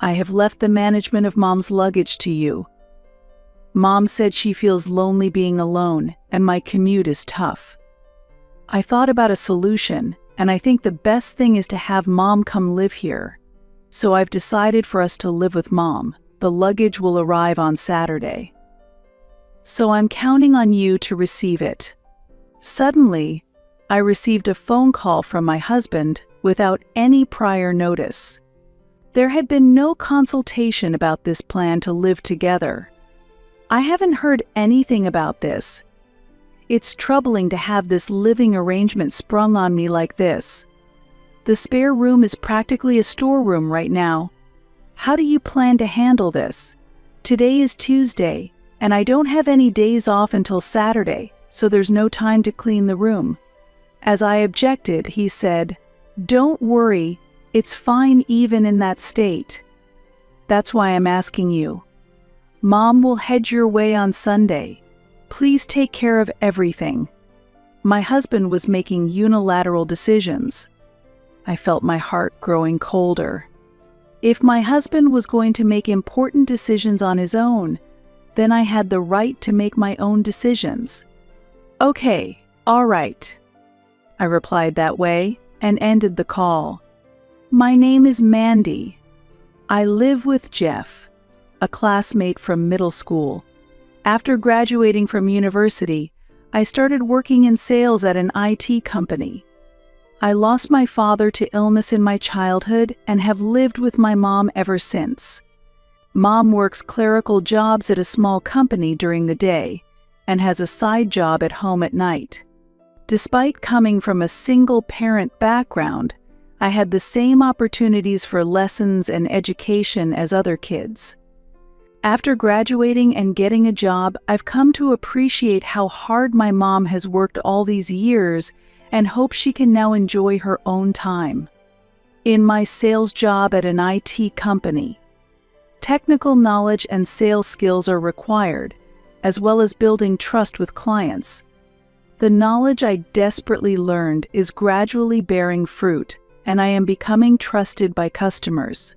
I have left the management of Mom's luggage to you. Mom said she feels lonely being alone, and my commute is tough. I thought about a solution, and I think the best thing is to have Mom come live here. So I've decided for us to live with Mom. The luggage will arrive on Saturday. So I'm counting on you to receive it. Suddenly, I received a phone call from my husband without any prior notice. There had been no consultation about this plan to live together. I haven't heard anything about this. It's troubling to have this living arrangement sprung on me like this. The spare room is practically a storeroom right now. How do you plan to handle this? Today is Tuesday, and I don't have any days off until Saturday, so there's no time to clean the room. As I objected, he said, "Don't worry, it's fine even in that state. That's why I'm asking you. Mom will head your way on Sunday. Please take care of everything." My husband was making unilateral decisions. I felt my heart growing colder. If my husband was going to make important decisions on his own, then I had the right to make my own decisions. "Okay, all right," I replied that way and ended the call. My name is Mandy. I live with Jeff, a classmate from middle school. After graduating from university, I started working in sales at an IT company. I lost my father to illness in my childhood and have lived with my mom ever since. Mom works clerical jobs at a small company during the day and has a side job at home at night. Despite coming from a single-parent background, I had the same opportunities for lessons and education as other kids. After graduating and getting a job, I've come to appreciate how hard my mom has worked all these years and hope she can now enjoy her own time. In my sales job at an IT company, technical knowledge and sales skills are required, as well as building trust with clients. The knowledge I desperately learned is gradually bearing fruit, and I am becoming trusted by customers.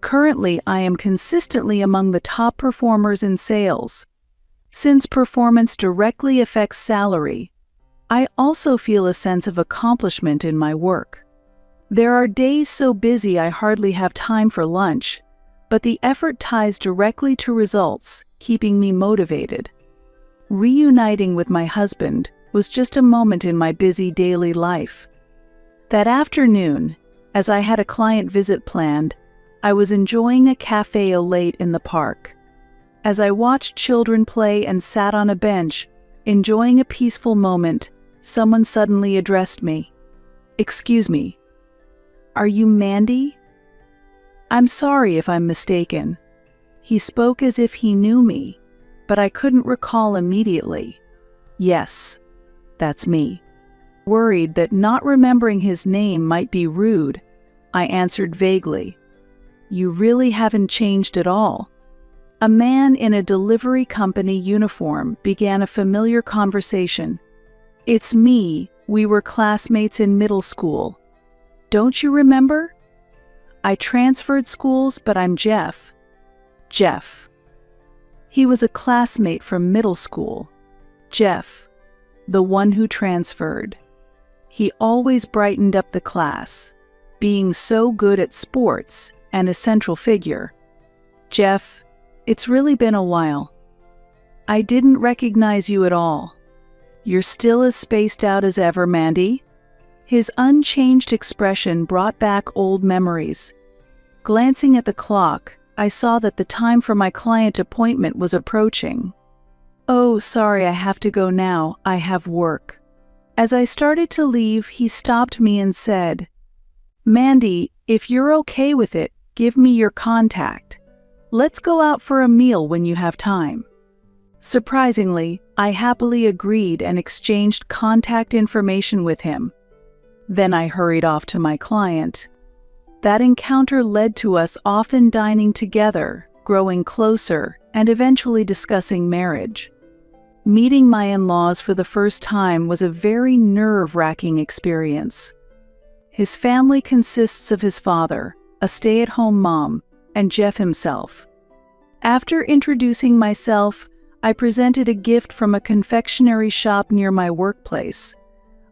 Currently, I am consistently among the top performers in sales. Since performance directly affects salary, I also feel a sense of accomplishment in my work. There are days so busy I hardly have time for lunch, but the effort ties directly to results, keeping me motivated. Reuniting with my husband was just a moment in my busy daily life. That afternoon, as I had a client visit planned, I was enjoying a cafe au lait in the park. As I watched children play and sat on a bench, enjoying a peaceful moment, someone suddenly addressed me. "Excuse me, are you Mandy?" "I'm sorry if I'm mistaken." He spoke as if he knew me, but I couldn't recall immediately. "Yes, that's me." Worried that not remembering his name might be rude, I answered vaguely, "You really haven't changed at all." A man in a delivery company uniform began a familiar conversation. "It's me. We were classmates in middle school. Don't you remember? I transferred schools, but I'm Jeff." Jeff. He was a classmate from middle school. Jeff, the one who transferred. He always brightened up the class, being so good at sports and a central figure. "Jeff, it's really been a while. I didn't recognize you at all. You're still as spaced out as ever, Mandy." His unchanged expression brought back old memories. Glancing at the clock, I saw that the time for my client appointment was approaching. "Oh, sorry, I have to go now. I have work." As I started to leave, he stopped me and said, "Mandy, if you're okay with it, give me your contact. Let's go out for a meal when you have time." Surprisingly, I happily agreed and exchanged contact information with him. Then I hurried off to my client. That encounter led to us often dining together, growing closer, and eventually discussing marriage. Meeting my in-laws for the first time was a very nerve-wracking experience. His family consists of his father, a stay-at-home mom, and Jeff himself. After introducing myself, I presented a gift from a confectionery shop near my workplace.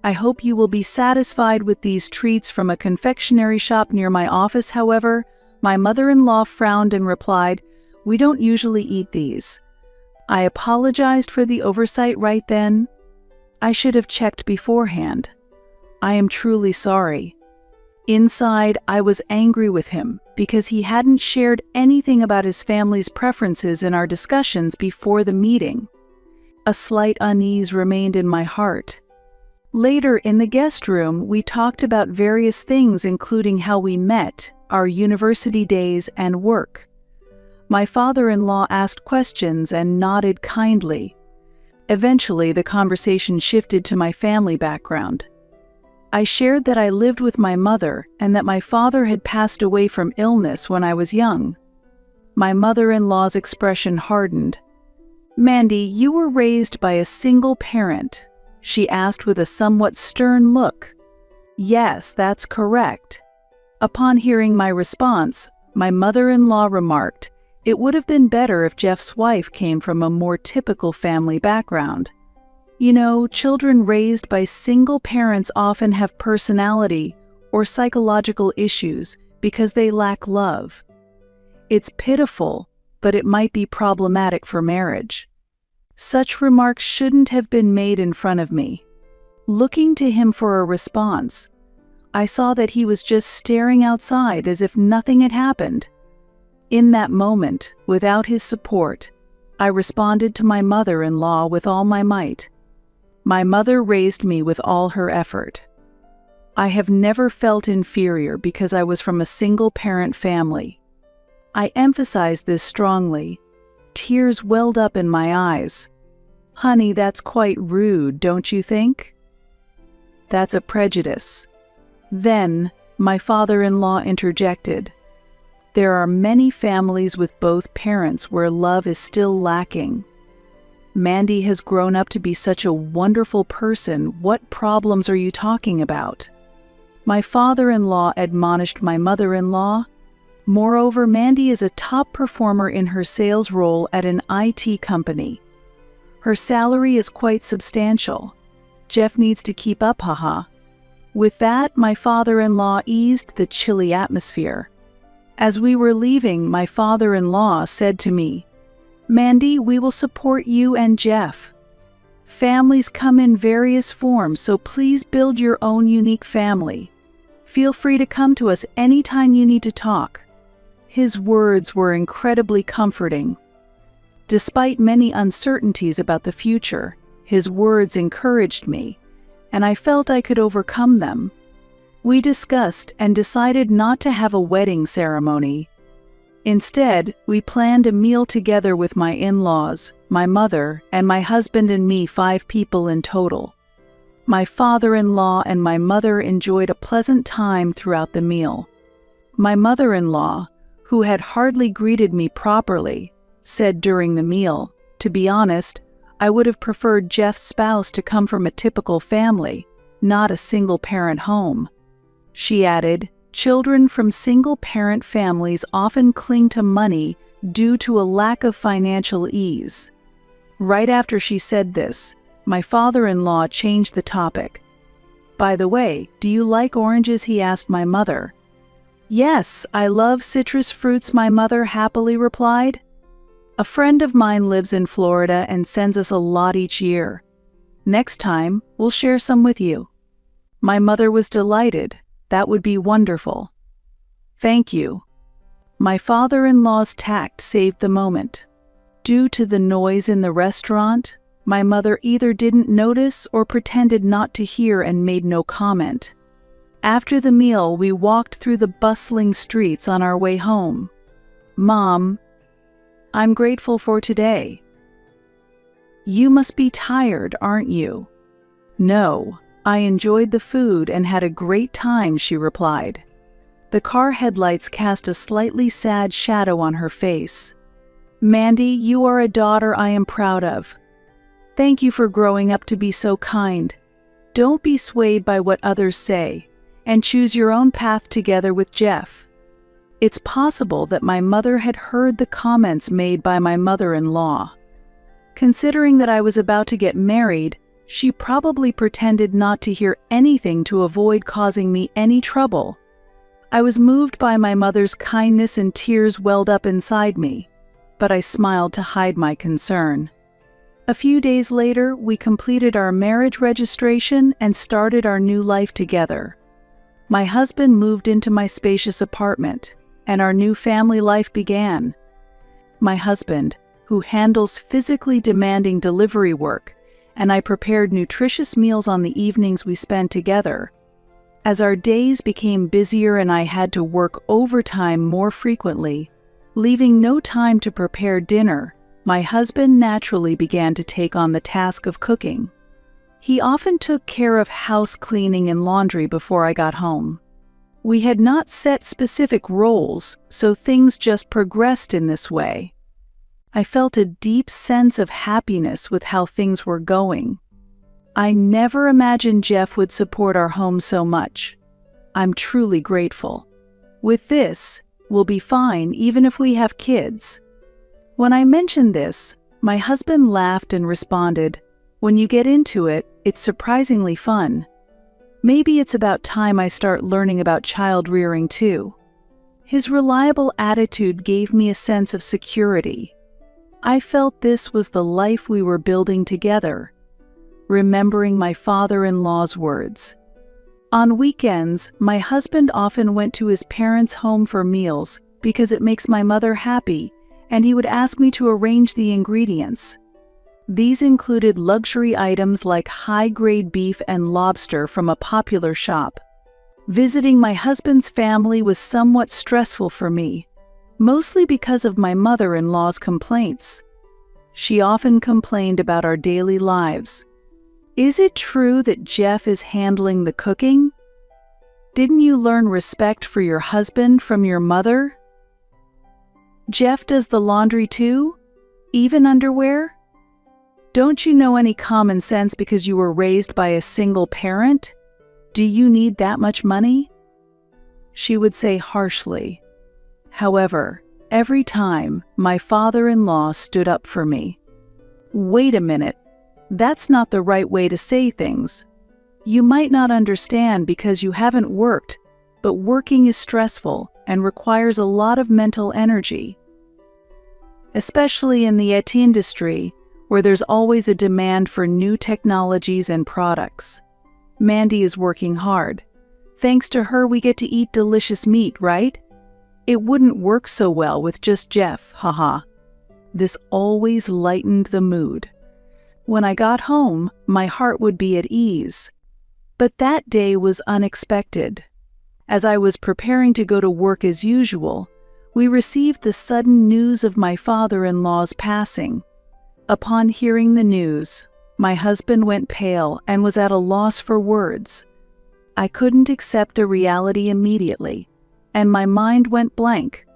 I hope you will be satisfied with these treats from a confectionery shop near my office. However, my mother-in-law frowned and replied, "We don't usually eat these." I apologized for the oversight right then. I should have checked beforehand. I am truly sorry. Inside, I was angry with him because he hadn't shared anything about his family's preferences in our discussions before the meeting. A slight unease remained in my heart. Later, in the guest room, we talked about various things, including how we met, our university days, and work. My father-in-law asked questions and nodded kindly. Eventually, the conversation shifted to my family background. I shared that I lived with my mother and that my father had passed away from illness when I was young. My mother-in-law's expression hardened. "Mandy, you were raised by a single parent?" she asked with a somewhat stern look. "Yes, that's correct." Upon hearing my response, my mother-in-law remarked, "It would have been better if Jeff's wife came from a more typical family background. You know, children raised by single parents often have personality or psychological issues because they lack love. It's pitiful, but it might be problematic for marriage." Such remarks shouldn't have been made in front of me. Looking to him for a response, I saw that he was just staring outside as if nothing had happened. In that moment, without his support, I responded to my mother-in-law with all my might. My mother raised me with all her effort. I have never felt inferior because I was from a single-parent family. I emphasized this strongly. Tears welled up in my eyes. "Honey, that's quite rude, don't you think?" "That's a prejudice." Then, my father-in-law interjected. "There are many families with both parents where love is still lacking. Mandy has grown up to be such a wonderful person. What problems are you talking about?" My father-in-law admonished my mother-in-law. "Moreover, Mandy is a top performer in her sales role at an IT company. Her salary is quite substantial. Jeff needs to keep up, haha." With that, my father-in-law eased the chilly atmosphere. As we were leaving, my father-in-law said to me, "Mandy, we will support you and Jeff. Families come in various forms, so please build your own unique family. Feel free to come to us anytime you need to talk." His words were incredibly comforting. Despite many uncertainties about the future, his words encouraged me, and I felt I could overcome them. We discussed and decided not to have a wedding ceremony. Instead, we planned a meal together with my in-laws, my mother, and my husband and me, 5 people in total. My father-in-law and my mother enjoyed a pleasant time throughout the meal. My mother-in-law, who had hardly greeted me properly, said during the meal, "To be honest, I would have preferred Jeff's spouse to come from a typical family, not a single-parent home." She added, "Children from single-parent families often cling to money due to a lack of financial ease." Right after she said this, my father-in-law changed the topic. "By the way, do you like oranges?" he asked my mother. "Yes, I love citrus fruits," my mother happily replied. "A friend of mine lives in Florida and sends us a lot each year. Next time, we'll share some with you." My mother was delighted. "That would be wonderful." "Thank you." My father-in-law's tact saved the moment. Due to the noise in the restaurant, my mother either didn't notice or pretended not to hear and made no comment. After the meal, we walked through the bustling streets on our way home. "Mom, I'm grateful for today." "You must be tired, aren't you?" "No, I enjoyed the food and had a great time," she replied. The car headlights cast a slightly sad shadow on her face. "Mandy, you are a daughter I am proud of. Thank you for growing up to be so kind. Don't be swayed by what others say, and choose your own path together with Jeff." It's possible that my mother had heard the comments made by my mother-in-law. Considering that I was about to get married, she probably pretended not to hear anything to avoid causing me any trouble. I was moved by my mother's kindness and tears welled up inside me, but I smiled to hide my concern. A few days later, we completed our marriage registration and started our new life together. My husband moved into my spacious apartment, and our new family life began. My husband, who handles physically demanding delivery work, and I prepared nutritious meals on the evenings we spent together. As our days became busier and I had to work overtime more frequently, leaving no time to prepare dinner, my husband naturally began to take on the task of cooking. He often took care of house cleaning and laundry before I got home. We had not set specific roles, so things just progressed in this way. I felt a deep sense of happiness with how things were going. I never imagined Jeff would support our home so much. I'm truly grateful. With this, we'll be fine even if we have kids. When I mentioned this, my husband laughed and responded, "When you get into it, it's surprisingly fun. Maybe it's about time I start learning about child rearing too." His reliable attitude gave me a sense of security. I felt this was the life we were building together, remembering my father-in-law's words. On weekends, my husband often went to his parents' home for meals because it makes my mother happy, and he would ask me to arrange the ingredients. These included luxury items like high-grade beef and lobster from a popular shop. Visiting my husband's family was somewhat stressful for me, mostly because of my mother-in-law's complaints. She often complained about our daily lives. "Is it true that Jeff is handling the cooking? Didn't you learn respect for your husband from your mother? Jeff does the laundry too? Even underwear? Don't you know any common sense because you were raised by a single parent? Do you need that much money?" She would say harshly. However, every time, my father-in-law stood up for me. "Wait a minute. That's not the right way to say things. You might not understand because you haven't worked, but working is stressful and requires a lot of mental energy. Especially in the IT industry, where there's always a demand for new technologies and products. Mandy is working hard. Thanks to her, we get to eat delicious meat, right? It wouldn't work so well with just Jeff, haha." This always lightened the mood. When I got home, my heart would be at ease. But that day was unexpected. As I was preparing to go to work as usual, we received the sudden news of my father-in-law's passing. Upon hearing the news, my husband went pale and was at a loss for words. I couldn't accept the reality immediately, and my mind went blank.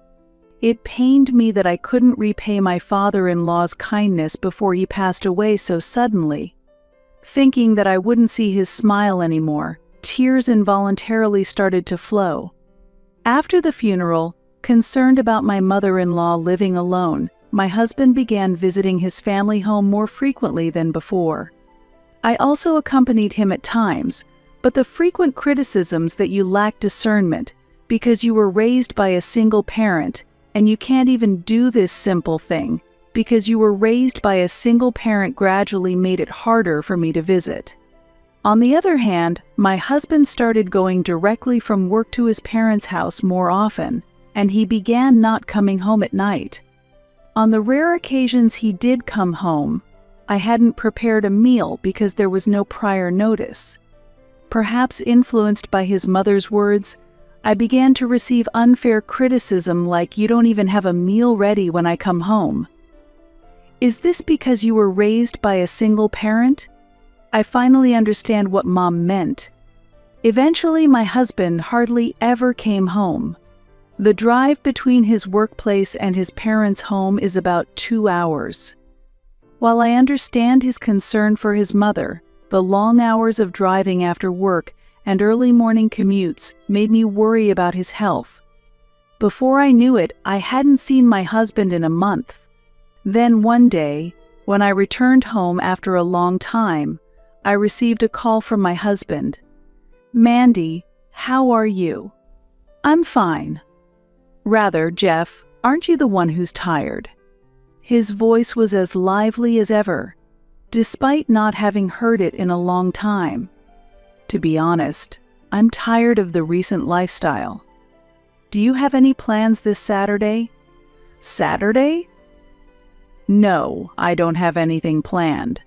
It pained me that I couldn't repay my father-in-law's kindness before he passed away so suddenly. Thinking that I wouldn't see his smile anymore, tears involuntarily started to flow. After the funeral, concerned about my mother-in-law living alone, my husband began visiting his family home more frequently than before. I also accompanied him at times, but the frequent criticisms that you lack discernment because you were raised by a single parent and you can't even do this simple thing because you were raised by a single parent gradually made it harder for me to visit. On the other hand, my husband started going directly from work to his parents' house more often, and he began not coming home at night. On the rare occasions he did come home, I hadn't prepared a meal because there was no prior notice. Perhaps influenced by his mother's words, I began to receive unfair criticism like, "You don't even have a meal ready when I come home." Is this because you were raised by a single parent? I finally understand what Mom meant. Eventually, my husband hardly ever came home. The drive between his workplace and his parents' home is about 2 hours. While I understand his concern for his mother, the long hours of driving after work and early morning commutes made me worry about his health. Before I knew it, I hadn't seen my husband in a month. Then one day, when I returned home after a long time, I received a call from my husband. "Mandy, how are you?" "I'm fine." "Rather, Jeff, aren't you the one who's tired?" His voice was as lively as ever, despite not having heard it in a long time. To be honest, I'm tired of the recent lifestyle. "Do you have any plans this Saturday?" "Saturday?" "No, I don't have anything planned."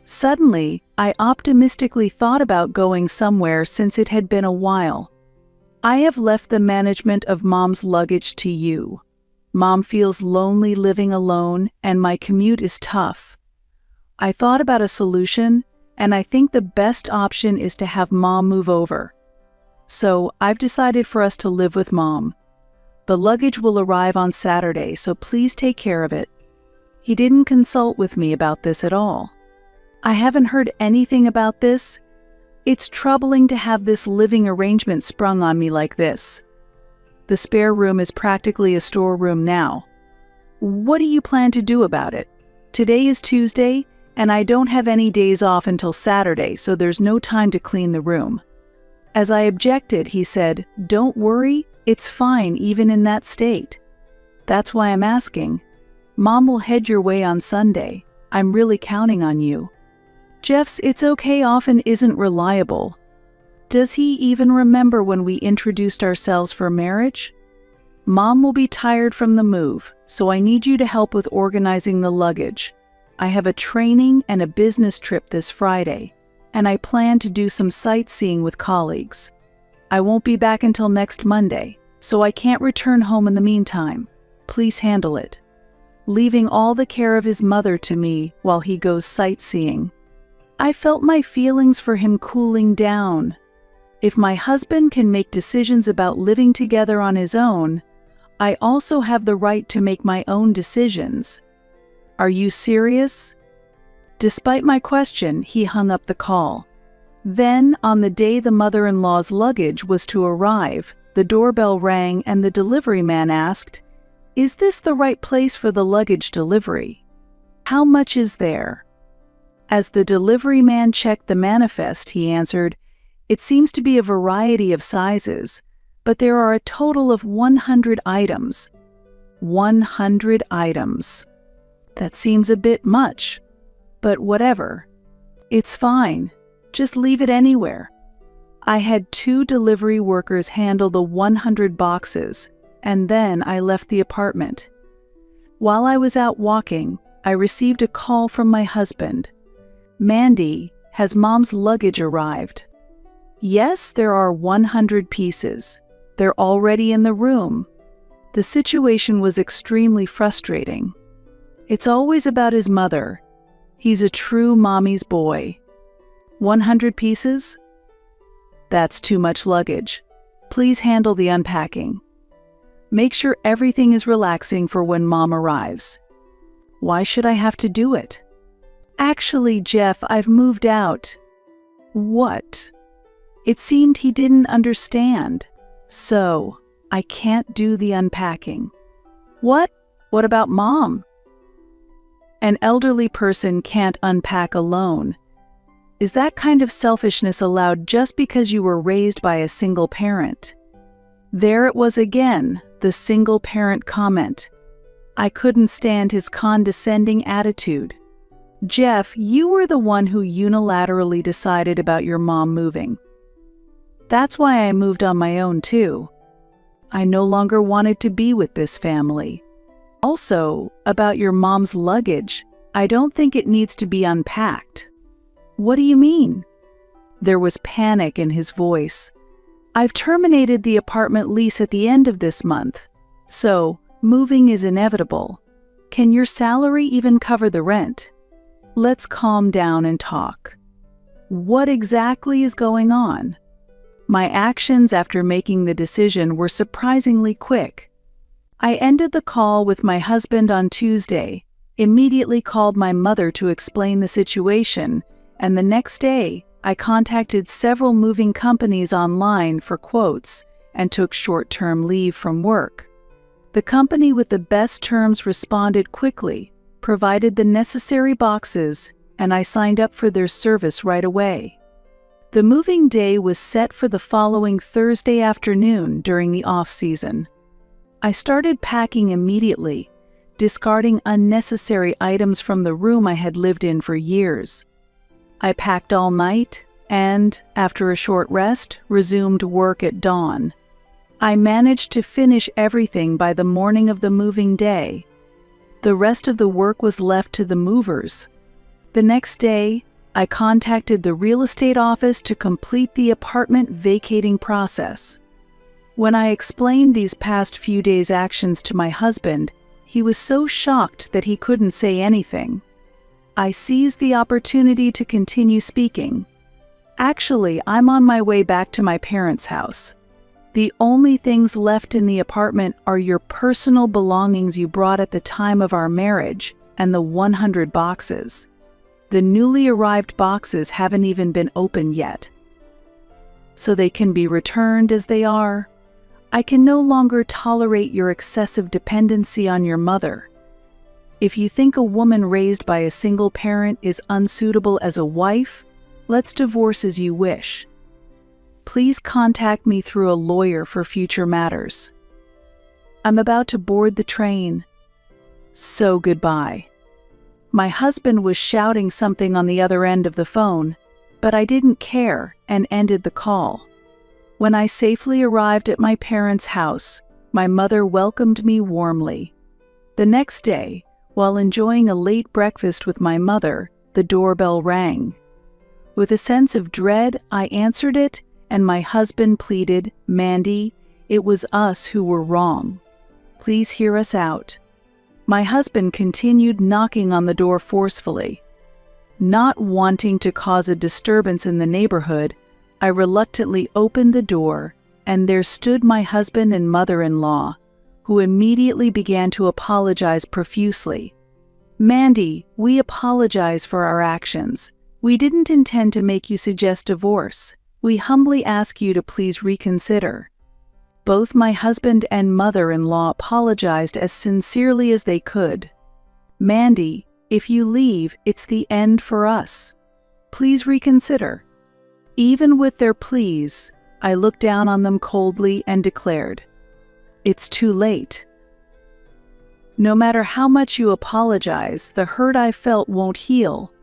Suddenly, I optimistically thought about going somewhere since it had been a while. "I have left the management of Mom's luggage to you. Mom feels lonely living alone, and my commute is tough. I thought about a solution, and I think the best option is to have Mom move over. So I've decided for us to live with Mom. The luggage will arrive on Saturday, so please take care of it." He didn't consult with me about this at all. "I haven't heard anything about this. It's troubling to have this living arrangement sprung on me like this. The spare room is practically a storeroom now. What do you plan to do about it? Today is Tuesday, and I don't have any days off until Saturday, so there's no time to clean the room." As I objected, he said, "Don't worry, it's fine even in that state. That's why I'm asking. Mom will head your way on Sunday. I'm really counting on you." Jeff's "it's okay" often isn't reliable. Does he even remember when we introduced ourselves for marriage? "Mom will be tired from the move, so I need you to help with organizing the luggage. I have a training and a business trip this Friday, and I plan to do some sightseeing with colleagues. I won't be back until next Monday, so I can't return home in the meantime. Please handle it." Leaving all the care of his mother to me while he goes sightseeing. I felt my feelings for him cooling down. If my husband can make decisions about living together on his own, I also have the right to make my own decisions. "Are you serious?" Despite my question, he hung up the call. Then, on the day the mother-in-law's luggage was to arrive, the doorbell rang and the delivery man asked, "Is this the right place for the luggage delivery? How much is there?" As the delivery man checked the manifest, he answered, "It seems to be a variety of sizes, but there are a total of 100 items. 100 items. That seems a bit much, but whatever. It's fine. Just leave it anywhere." I had 2 delivery workers handle the 100 boxes, and then I left the apartment. While I was out walking, I received a call from my husband. "Mandy, has Mom's luggage arrived?" "Yes, there are 100 pieces. They're already in the room." The situation was extremely frustrating. It's always about his mother. He's a true mommy's boy. 100 pieces? That's too much luggage. Please handle the unpacking. Make sure everything is relaxing for when Mom arrives. Why should I have to do it? Actually, Jeff, I've moved out. What? It seemed he didn't understand. So, I can't do the unpacking. What? What about Mom? An elderly person can't unpack alone. Is that kind of selfishness allowed just because you were raised by a single parent? There it was again, the single parent comment. I couldn't stand his condescending attitude. Jeff, you were the one who unilaterally decided about your mom moving. That's why I moved on my own too. I no longer wanted to be with this family. Also, about your mom's luggage, I don't think it needs to be unpacked. What do you mean? There was panic in his voice. I've terminated the apartment lease at the end of this month, so moving is inevitable. Can your salary even cover the rent? Let's calm down and talk. What exactly is going on? My actions after making the decision were surprisingly quick. I ended the call with my husband on Tuesday, immediately called my mother to explain the situation, and the next day, I contacted several moving companies online for quotes and took short-term leave from work. The company with the best terms responded quickly, provided the necessary boxes, and I signed up for their service right away. The moving day was set for the following Thursday afternoon during the off-season. I started packing immediately, discarding unnecessary items from the room I had lived in for years. I packed all night and, after a short rest, resumed work at dawn. I managed to finish everything by the morning of the moving day. The rest of the work was left to the movers. The next day, I contacted the real estate office to complete the apartment vacating process. When I explained these past few days' actions to my husband, he was so shocked that he couldn't say anything. I seized the opportunity to continue speaking. Actually, I'm on my way back to my parents' house. The only things left in the apartment are your personal belongings you brought at the time of our marriage and the 100 boxes. The newly arrived boxes haven't even been opened yet. So they can be returned as they are. I can no longer tolerate your excessive dependency on your mother. If you think a woman raised by a single parent is unsuitable as a wife, let's divorce as you wish. Please contact me through a lawyer for future matters. I'm about to board the train. So goodbye. My husband was shouting something on the other end of the phone, but I didn't care and ended the call. When I safely arrived at my parents' house, my mother welcomed me warmly. The next day, while enjoying a late breakfast with my mother, the doorbell rang. With a sense of dread, I answered it, and my husband pleaded, "Mandy, it was us who were wrong. Please hear us out." My husband continued knocking on the door forcefully. Not wanting to cause a disturbance in the neighborhood, I reluctantly opened the door, and there stood my husband and mother-in-law, who immediately began to apologize profusely. "Mandy, we apologize for our actions. We didn't intend to make you suggest divorce. We humbly ask you to please reconsider." Both my husband and mother-in-law apologized as sincerely as they could. "Mandy, if you leave, it's the end for us. Please reconsider." Even with their pleas, I looked down on them coldly and declared, "It's too late. No matter how much you apologize, the hurt I felt won't heal.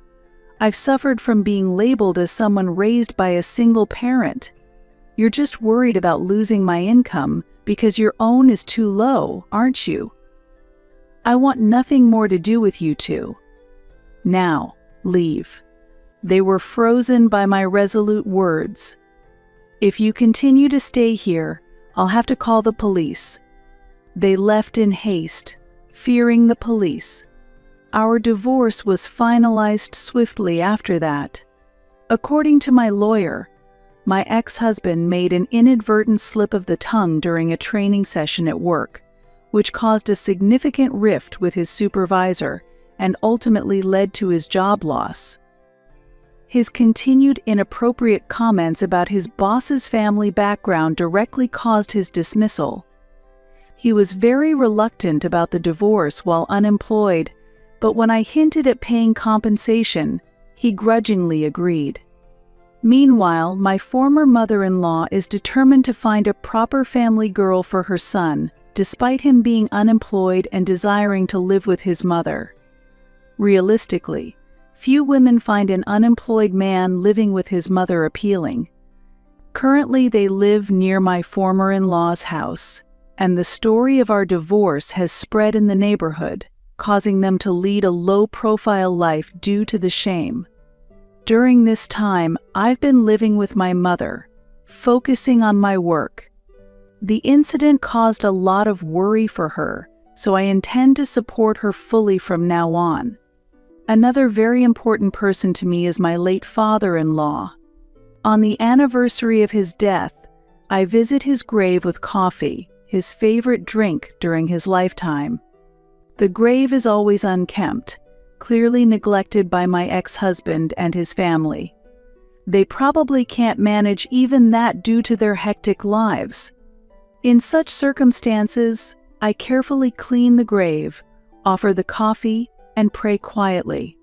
I've suffered from being labeled as someone raised by a single parent. You're just worried about losing my income because your own is too low, aren't you? I want nothing more to do with you two. Now, leave." They were frozen by my resolute words. "If you continue to stay here, I'll have to call the police." They left in haste, fearing the police. Our divorce was finalized swiftly after that. According to my lawyer, my ex-husband made an inadvertent slip of the tongue during a training session at work, which caused a significant rift with his supervisor and ultimately led to his job loss. His continued inappropriate comments about his boss's family background directly caused his dismissal. He was very reluctant about the divorce while unemployed, but when I hinted at paying compensation, he grudgingly agreed. Meanwhile, my former mother-in-law is determined to find a proper family girl for her son, despite him being unemployed and desiring to live with his mother. Realistically, few women find an unemployed man living with his mother appealing. Currently, they live near my former in-law's house, and the story of our divorce has spread in the neighborhood, causing them to lead a low-profile life due to the shame. During this time, I've been living with my mother, focusing on my work. The incident caused a lot of worry for her, so I intend to support her fully from now on. Another very important person to me is my late father-in-law. On the anniversary of his death, I visit his grave with coffee, his favorite drink during his lifetime. The grave is always unkempt, clearly neglected by my ex-husband and his family. They probably can't manage even that due to their hectic lives. In such circumstances, I carefully clean the grave, offer the coffee, and pray quietly.